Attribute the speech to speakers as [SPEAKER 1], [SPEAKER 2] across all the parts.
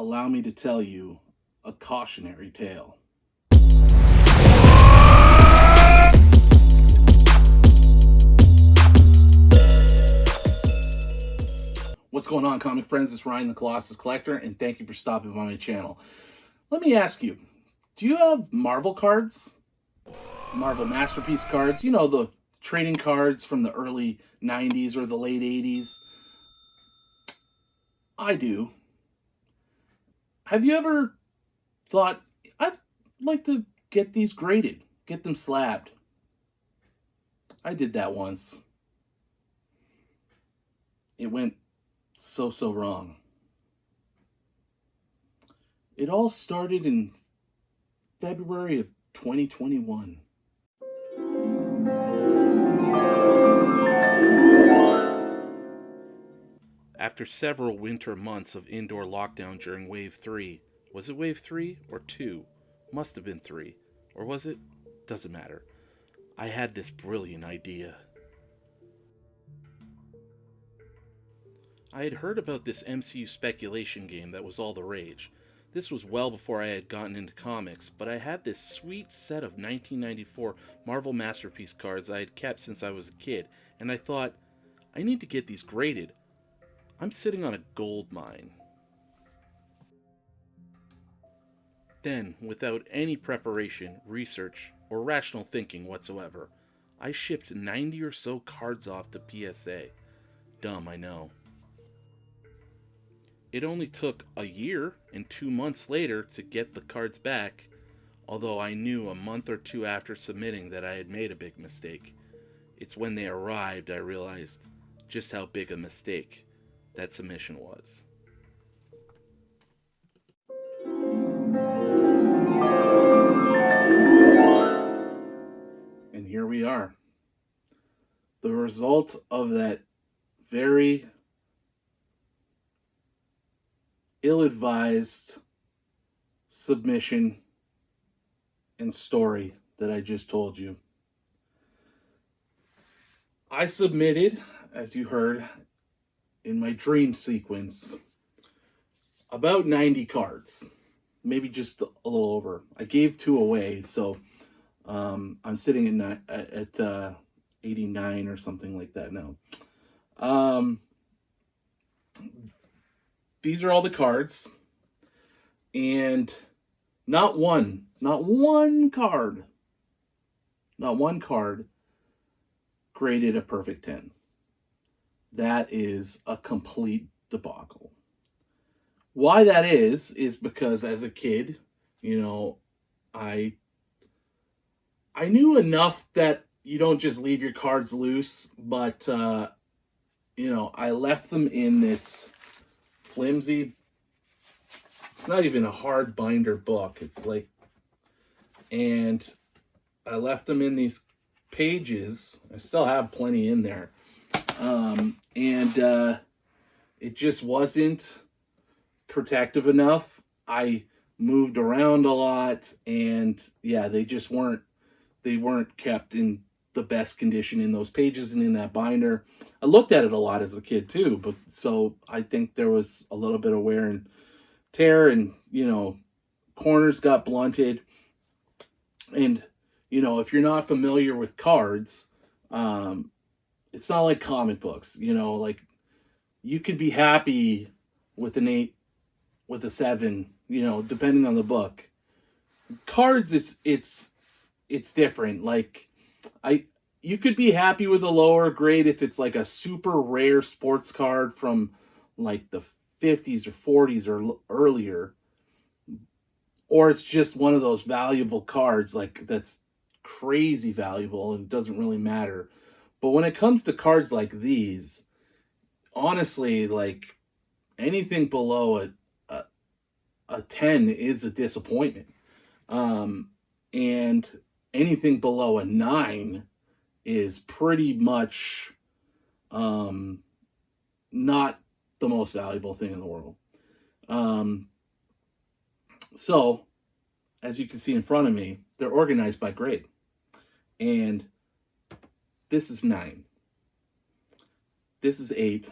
[SPEAKER 1] allow me to tell you a cautionary tale. What's going on, comic friends? It's Ryan the Colossus Collector, and thank you for stopping by my channel. Let me ask you, do you have Marvel cards? Marvel Masterpiece cards? You know, the trading cards from the early 90s or the late 80s? I do. Have you ever thought, I'd like to get these graded, get them slabbed? I did that once. It went so wrong. It all started in February of 2021. After several winter months of indoor lockdown during Wave 3, was it Wave 3 or 2? Must have been 3. Or was it? Doesn't matter. I had this brilliant idea. I had heard about this MCU speculation game that was all the rage. This was well before I had gotten into comics, but I had this sweet set of 1994 Marvel Masterpiece cards I had kept since I was a kid, and I thought, I need to get these graded. I'm sitting on a gold mine. Then, without any preparation, research, or rational thinking whatsoever, I shipped 90 or so cards off to PSA. Dumb, I know. It only took a year and 2 months later to get the cards back, although I knew a month or two after submitting that I had made a big mistake. It's when they arrived I realized just how big a mistake that submission was. And here we are. The result of that very ill-advised submission and story that I just told you. I submitted, as you heard in my dream sequence, about 90 cards, maybe just a little over. I gave 2 away, so I'm sitting at 89 or something like that now. These are all the cards, and not one card graded a perfect 10. That is a complete debacle. Why that is because as a kid, you know, I knew enough that you don't just leave your cards loose, but you know, I left them in this flimsy, it's not even a hard binder book, it's like, and I left them in these pages. I still have plenty in there, and it just wasn't protective enough. I moved around a lot, and yeah, they weren't kept in the best condition in those pages and in that binder. I looked at it a lot as a kid too, but so I think there was a little bit of wear and tear, and you know, corners got blunted. And you know, if you're not familiar with cards, it's not like comic books. You know, like you could be happy with an 8, with a 7, you know, depending on the book. Cards, it's different. Like you could be happy with a lower grade if it's like a super rare sports card from like the 50s or 40s or earlier, or it's just one of those valuable cards like that's crazy valuable and it doesn't really matter. But when it comes to cards like these, honestly, like anything below a 10 is a disappointment. And anything below a 9 is pretty much not the most valuable thing in the world. So, as you can see in front of me, they're organized by grade. And this is 9. This is 8.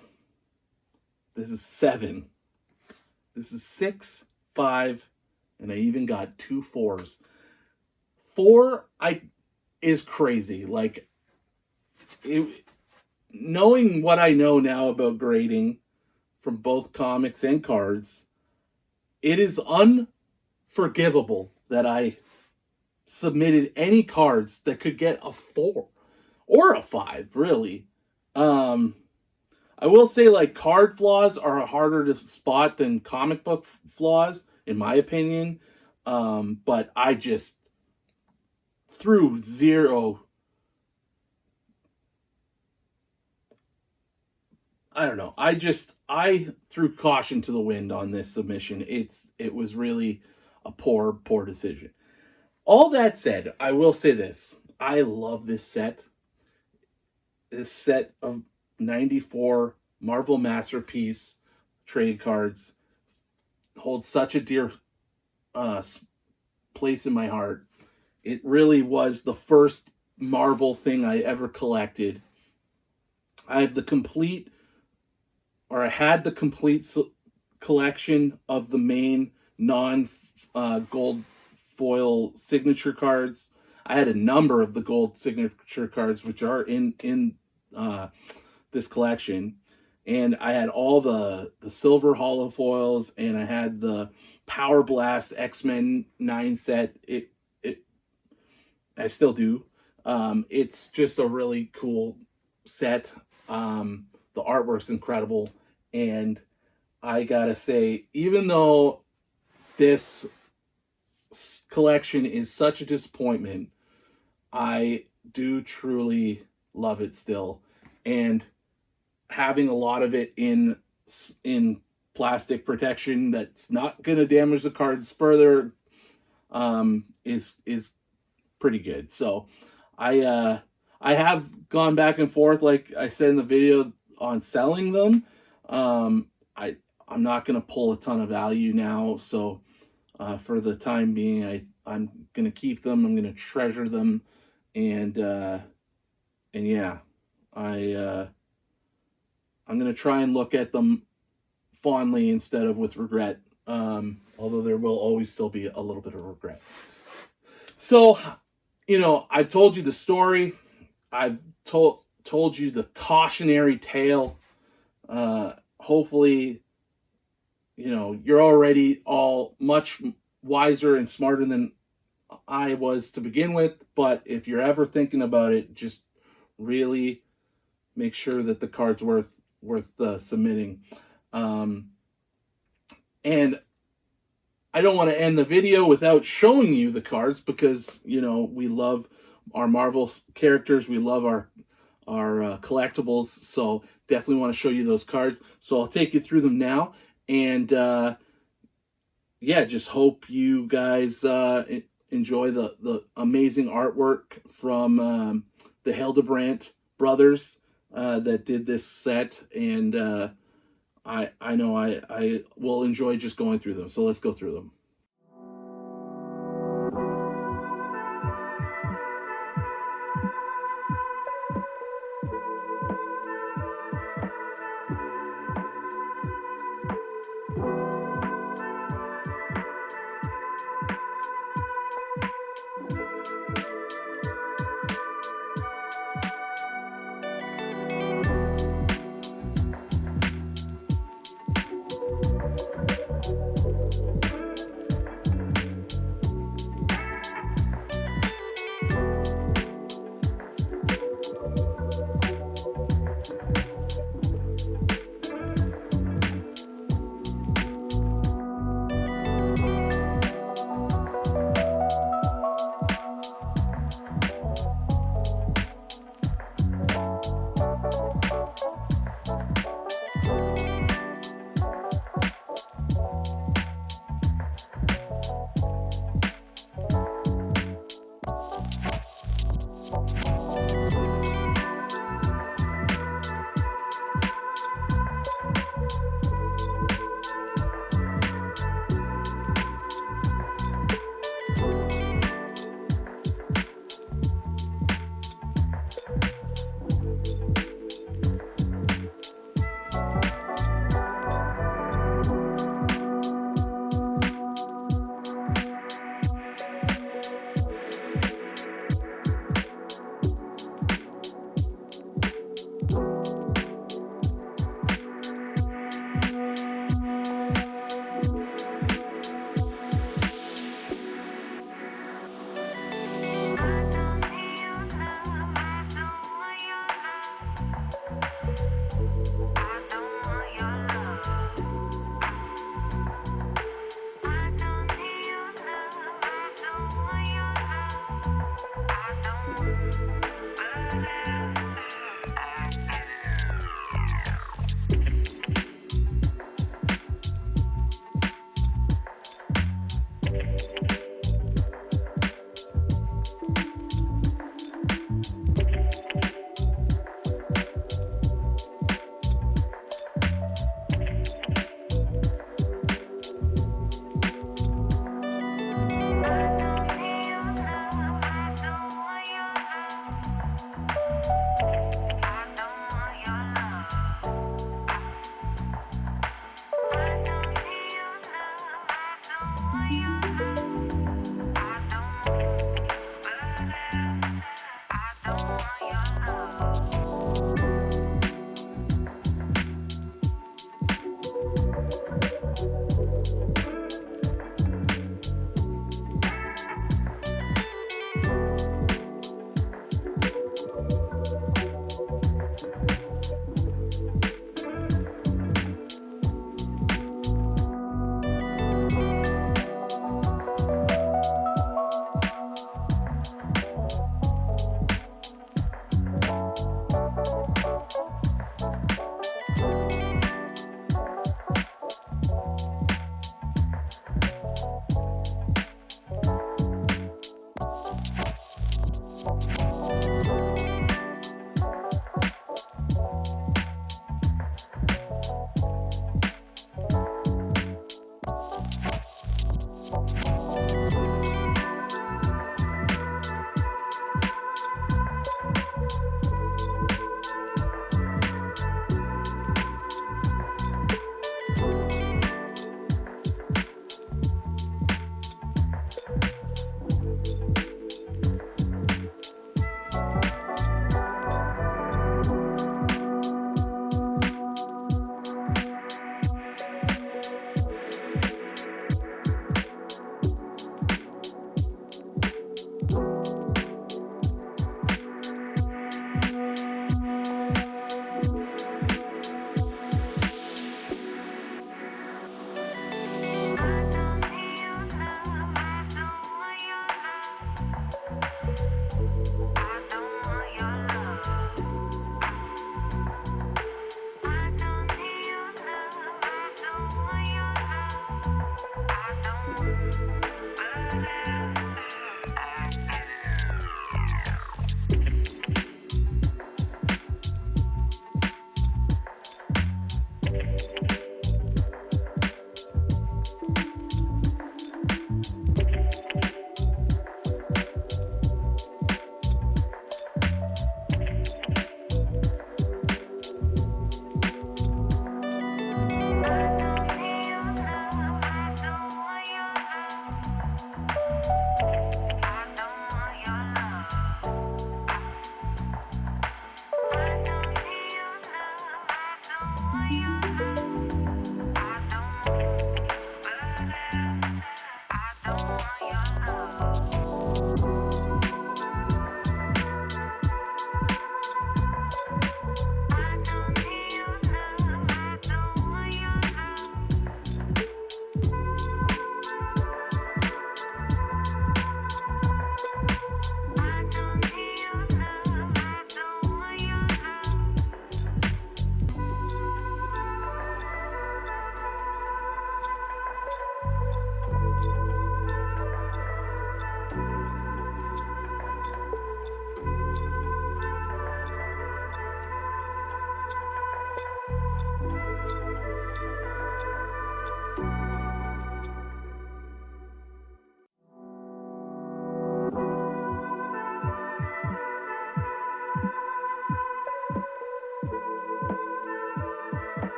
[SPEAKER 1] This is 7. This is 6, 5, and I even got 2 4s. 4 I is crazy. Like it, knowing what I know now about grading from both comics and cards, it is unforgivable that I submitted any cards that could get a 4 or a 5, really. Um, I will say, like, card flaws are harder to spot than comic book flaws, in my opinion. But I just threw zero. I don't know. I threw caution to the wind on this submission. It was really a poor decision. All that said, I will say this: I love this set. This set of 94 Marvel Masterpiece trade cards holds such a dear uh, place in my heart. It really was the first Marvel thing I ever collected. I have the complete, or I had the complete collection of the main non gold foil signature cards. I had a number of the gold signature cards, which are in uh, this collection, and I had all the silver hollow foils, and I had the Power Blast X-Men 9 set. It I still do. It's just a really cool set. The artwork's incredible, and I gotta say, even though this collection is such a disappointment, I do truly love it still, and having a lot of it in plastic protection that's not going to damage the cards further is pretty good. So I have gone back and forth, like I said in the video, on selling them. I'm not going to pull a ton of value now, so for the time being, I'm going to keep them. I'm going to treasure them, and yeah, I I'm going to try and look at them fondly instead of with regret. Although there will always still be a little bit of regret. So, I've told you the story. I've told you the cautionary tale. Hopefully, you're already all much wiser and smarter than I was to begin with. But if you're ever thinking about it, just really make sure that the card's worth submitting. And I don't want to end the video without showing you the cards, because we love our Marvel characters, we love our collectibles, so definitely want to show you those cards. So I'll take you through them now, and yeah, just hope you guys enjoy the amazing artwork from the Hildebrandt brothers that did this set, and I know I will enjoy just going through them. So let's go through them.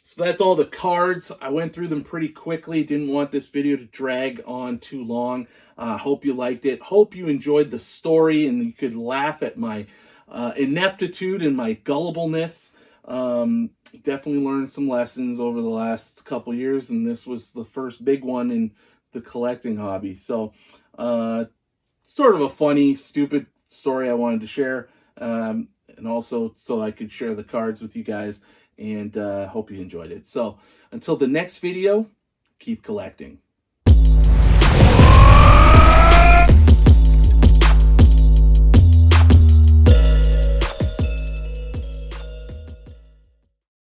[SPEAKER 1] So that's all the cards. I went through them pretty quickly. Didn't want this video to drag on too long. Hope you liked it. Hope you enjoyed the story and you could laugh at my ineptitude and my gullibleness. Definitely learned some lessons over the last couple years, and this was the first big one in the collecting hobby. So, sort of a funny, stupid story I wanted to share, and also so I could share the cards with you guys, and hope you enjoyed it. So until the next video, keep collecting.